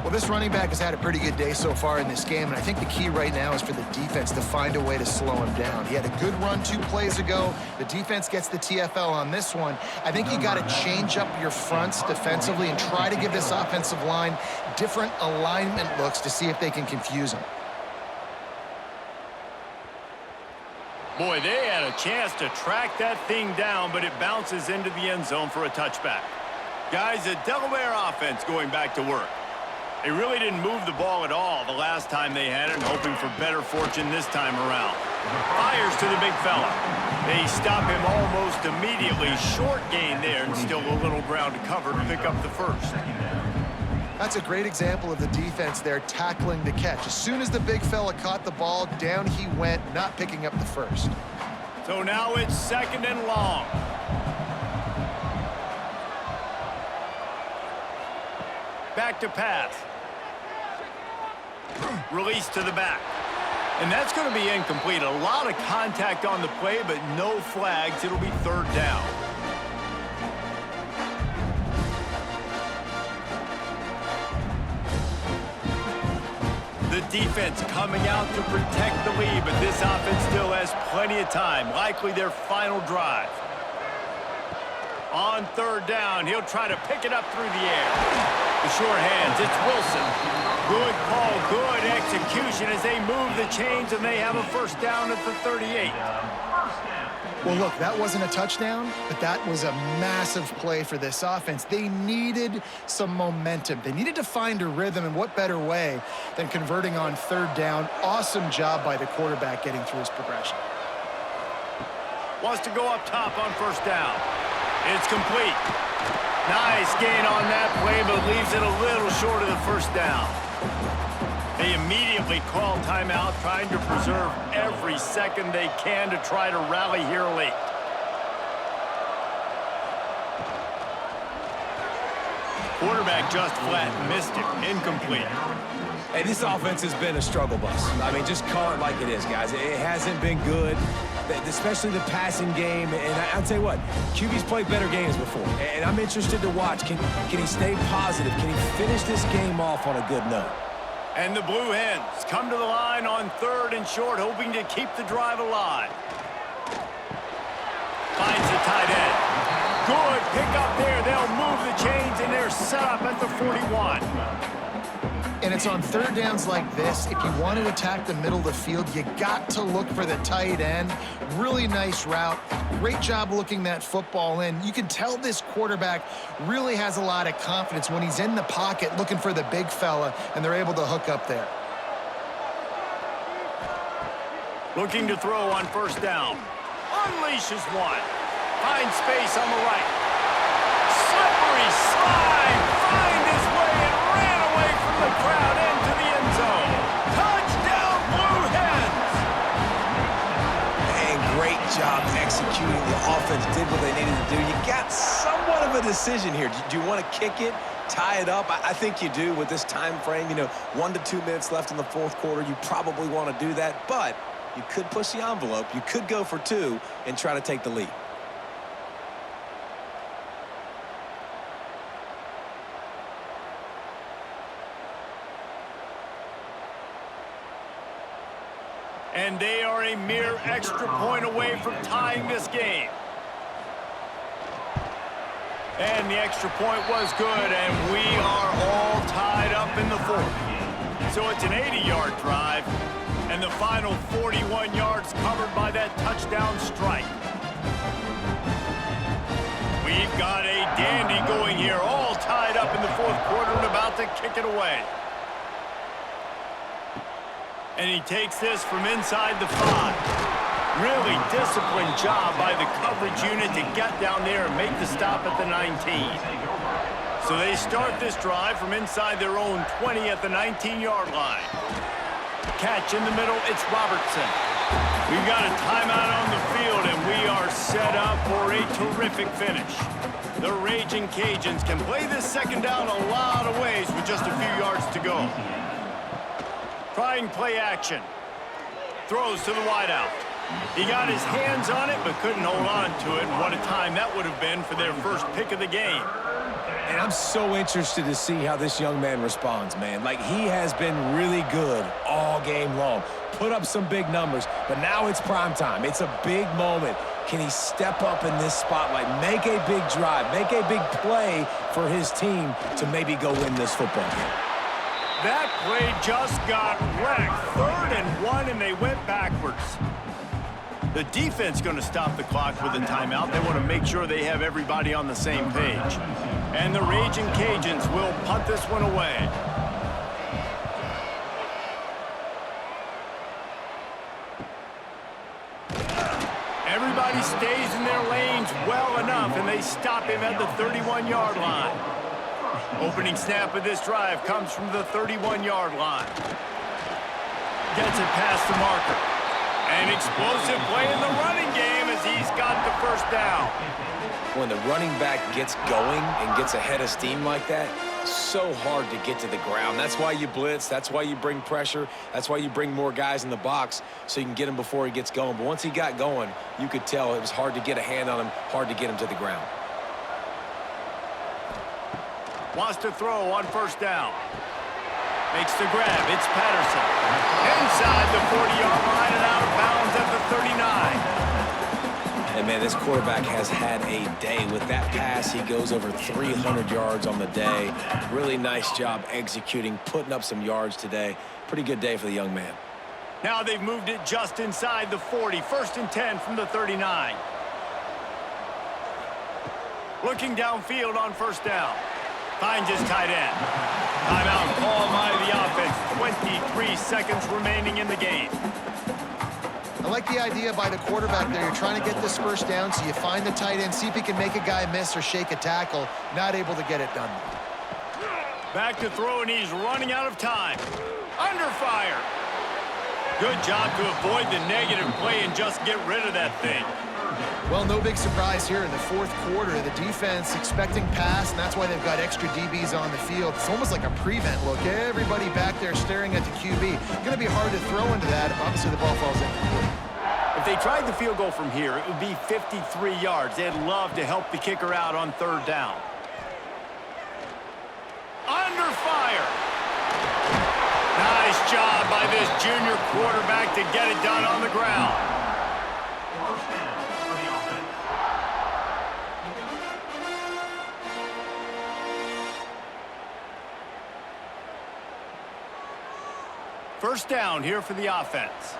Well, this running back has had a pretty good day so far in this game, and I think the key right now is for the defense to find a way to slow him down. He had a good run 2 plays ago. The defense gets the TFL on this one. I think you got to change up your fronts defensively and try to give this offensive line different alignment looks to see if they can confuse him. Boy, they had a chance to track that thing down, but it bounces into the end zone for a touchback. Guys, the Delaware offense going back to work. They really didn't move the ball at all the last time they had it, hoping for better fortune this time around. Fires to the big fella. They stop him almost immediately. Short gain there, and still a little ground to cover to pick up the 1st. That's a great example of the defense there tackling the catch. As soon as the big fella caught the ball, down he went, not picking up the 1st. So now it's 2nd and long. Back to pass. Release to the back. And that's going to be incomplete. A lot of contact on the play, but no flags. It'll be 3rd down. The defense coming out to protect the lead, but this offense still has plenty of time. Likely their final drive. On 3rd down, he'll try to pick it up through the air. The short hands, it's Wilson. Good call, good execution as they move the chains, and they have a 1st down at the 38. Well, look, that wasn't a touchdown, but that was a massive play for this offense. They needed some momentum. They needed to find a rhythm, and what better way than converting on 3rd down. Awesome job by the quarterback getting through his progression. Wants to go up top on 1st down. It's complete. Nice gain on that play, but leaves it a little short of the 1st down. They immediately call timeout, trying to preserve every second they can to try to rally here late. Quarterback just flat missed it. Incomplete. Hey, this offense has been a struggle bus. I mean, just call it like it is, guys. It hasn't been good, especially the passing game. And I'll tell you what, QB's played better games before. And I'm interested to watch. Can he stay positive? Can he finish this game off on a good note? And the Blue Hens come to the line on 3rd and short, hoping to keep the drive alive. Finds the tight end. Good pick up there. They'll move the chains, and they're set up at the 41. And it's on third downs like this, if you want to attack the middle of the field, you got to look for the tight end. Really nice route. Great job looking that football in. You can tell this quarterback really has a lot of confidence when he's in the pocket looking for the big fella, and they're able to hook up there. Looking to throw on first down. Unleashes one. Finds space on the right. Slippery slide. Find his way and ran away from the crowd into the end zone. Touchdown, Blue Hens! And great job executing. The offense did what they needed to do. You got somewhat of a decision here. Do you want to kick it, tie it up? I think you do with this time frame. 1 to 2 minutes left in the fourth quarter. You probably want to do that, but you could push the envelope. You could go for 2 and try to take the lead. And they are a mere extra point away from tying this game. And the extra point was good, and we are all tied up in the fourth. So it's an 80-yard drive, and the final 41 yards covered by that touchdown strike. We've got a dandy going here, all tied up in the fourth quarter and about to kick it away. And he takes this from inside the 5. Really disciplined job by the coverage unit to get down there and make the stop at the 19. So they start this drive from inside their own 20 at the 19-yard line. Catch in the middle, it's Robertson. We've got a timeout on the field, and we are set up for a terrific finish. The Raging Cajuns can play this second down a lot of ways with just a few yards to go. Trying play action. Throws to the wideout. He got his hands on it, but couldn't hold on to it. What a time that would have been for their first pick of the game. And I'm so interested to see how this young man responds, man. Like, he has been really good all game long. Put up some big numbers, but now it's prime time. It's a big moment. Can he step up in this spotlight, make a big drive, make a big play for his team to maybe go win this football game? That play just got wrecked. 3rd and 1, and they went backwards. The defense going to stop the clock with a timeout. They want to make sure they have everybody on the same page. And the Raging Cajuns will punt this one away. Everybody stays in their lanes well enough, and they stop him at the 31-yard line. Opening snap of this drive comes from the 31-yard line. Gets it past the marker. An explosive play in the running game as he's got the first down. When the running back gets going and gets ahead of steam like that, so hard to get to the ground. That's why you blitz. That's why you bring pressure. That's why you bring more guys in the box so you can get him before he gets going. But once he got going, you could tell it was hard to get a hand on him, hard to get him to the ground. Wants to throw on first down. Makes the grab. It's Patterson. Inside the 40-yard line and out of bounds at the 39. And, man, this quarterback has had a day. With that pass, he goes over 300 yards on the day. Really nice job executing, putting up some yards today. Pretty good day for the young man. Now they've moved it just inside the 40. 1st and 10 from the 39. Looking downfield on first down. Finds his tight end. Timeout called by the offense. 23 seconds remaining in the game. I like the idea by the quarterback there. You're trying to get this first down, so you find the tight end, see if he can make a guy miss or shake a tackle. Not able to get it done. Back to throw, and he's running out of time. Under fire. Good job to avoid the negative play and just get rid of that thing. Well, no big surprise here in the fourth quarter. The defense expecting pass, and that's why they've got extra DBs on the field. It's almost like a prevent look. Everybody back there staring at the QB. Going to be hard to throw into that. Obviously, the ball falls incomplete. If they tried the field goal from here, it would be 53 yards. They'd love to help the kicker out on 3rd down. Under fire. Nice job by this junior quarterback to get it done on the ground. First down here for the offense.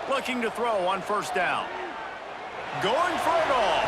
Looking to throw on first down. Going for it all.